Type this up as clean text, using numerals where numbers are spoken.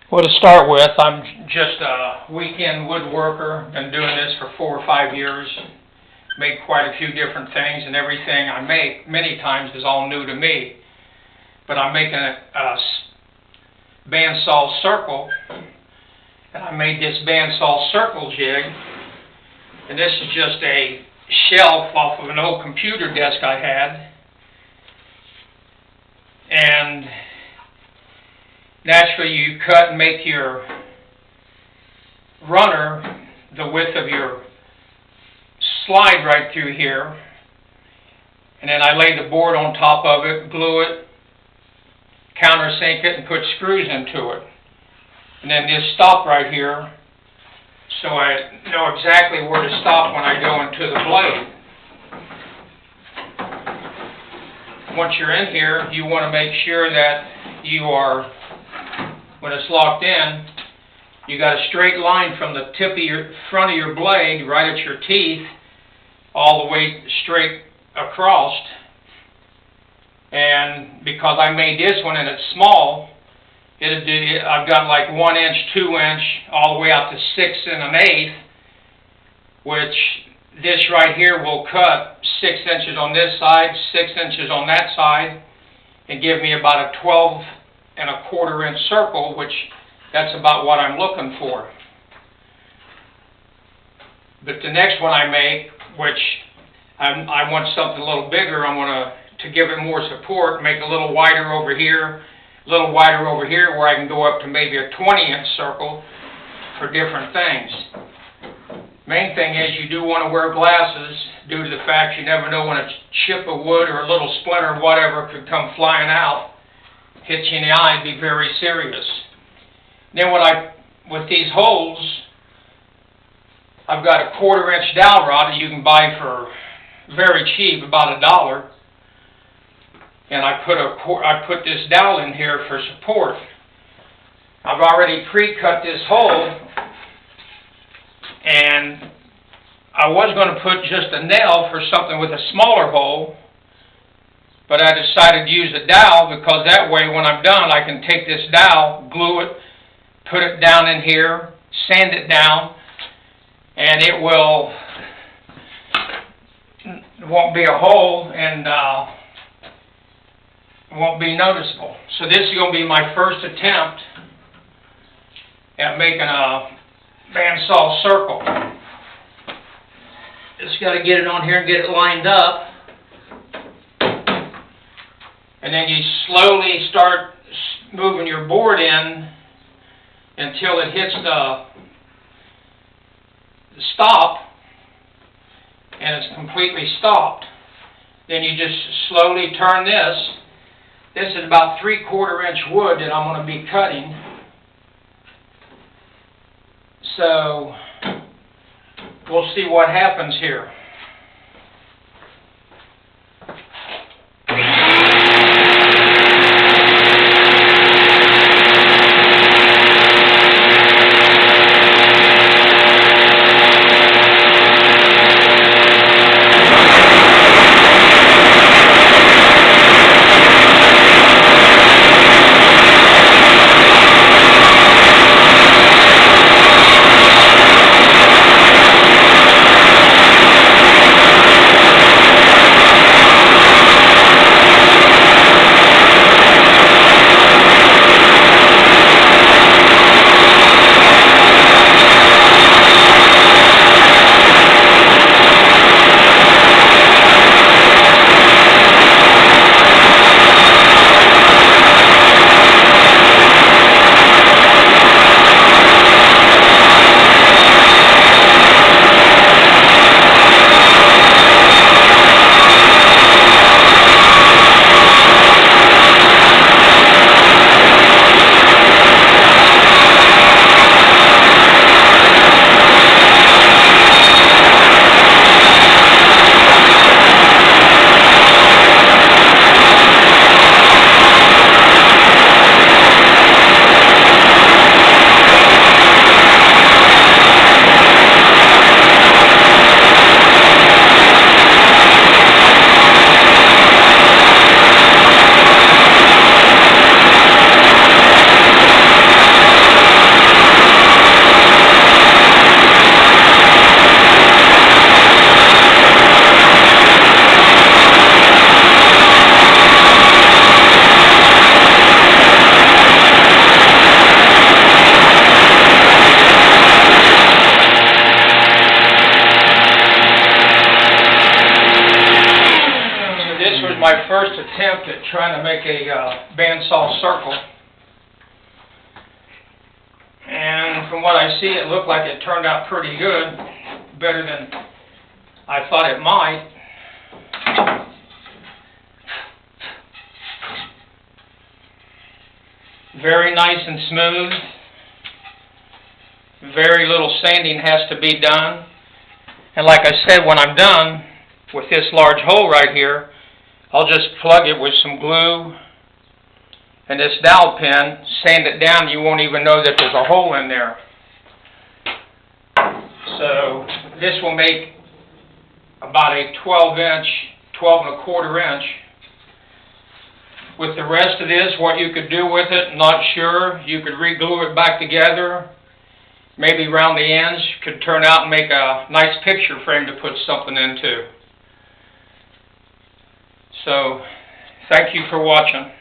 Well, to start with, I'm just a weekend woodworker. Been doing this for 4 or 5 years. Make quite a few different things, and everything I make many times is all new to me. But I'm making a bandsaw circle, and I made this bandsaw circle jig, and this is just a shelf off of an old computer desk I had. And naturally, you cut and make your runner the width of your slide right through here, and then I laid the board on top of it, glue it, countersink it, and put screws into it. And then this stop right here, so I know exactly where to stop when I go into the blade. Once you're in here, you want to make sure that you are, when it's locked in, you got a straight line from the tip of your front of your blade right at your teeth all the way straight across. And because I made this one and it's small, I've got like 1 inch, 2 inch, all the way out to 6 1/8, which this right here will cut 6 inches on this side, 6 inches on that side, and give me about a 12 1/4 inch circle, which that's about what I'm looking for. But the next one I make, which I want something a little bigger, I want to give it more support, make a little wider over here, a little wider over here, where I can go up to maybe a 20 inch circle for different things. Main thing is you do want to wear glasses due to the fact you never know when a chip of wood or a little splinter or whatever could come flying out, hit you in the eye, and be very serious. Then with these holes, I've got a 1/4 inch dowel rod that you can buy for very cheap, about $1. And I put this dowel in here for support. I've already pre-cut this hole, and I was going to put just a nail for something with a smaller hole, but I decided to use a dowel because that way when I'm done I can take this dowel, glue it, put it down in here, sand it down, and it won't be a hole and won't be noticeable. So this is going to be my first attempt at making a bandsaw circle. Just got to get it on here and get it lined up. And then you slowly start moving your board in until it hits the stop, and it's completely stopped. Then you just slowly turn this. This is about 3/4 inch wood that I'm going to be cutting. So we'll see what happens here. looked at trying to make a bandsaw circle. And from what I see, it looked like it turned out pretty good, better than I thought it might. Very nice and smooth. Very little sanding has to be done. And like I said, when I'm done with this large hole right here, I'll just plug it with some glue and this dowel pin, sand it down, you won't even know that there's a hole in there. So this will make about a 12 1/4 inch. With the rest of this, what you could do with it, not sure. You could re-glue it back together. Maybe around the ends, could turn out and make a nice picture frame to put something into. So, thank you for watching.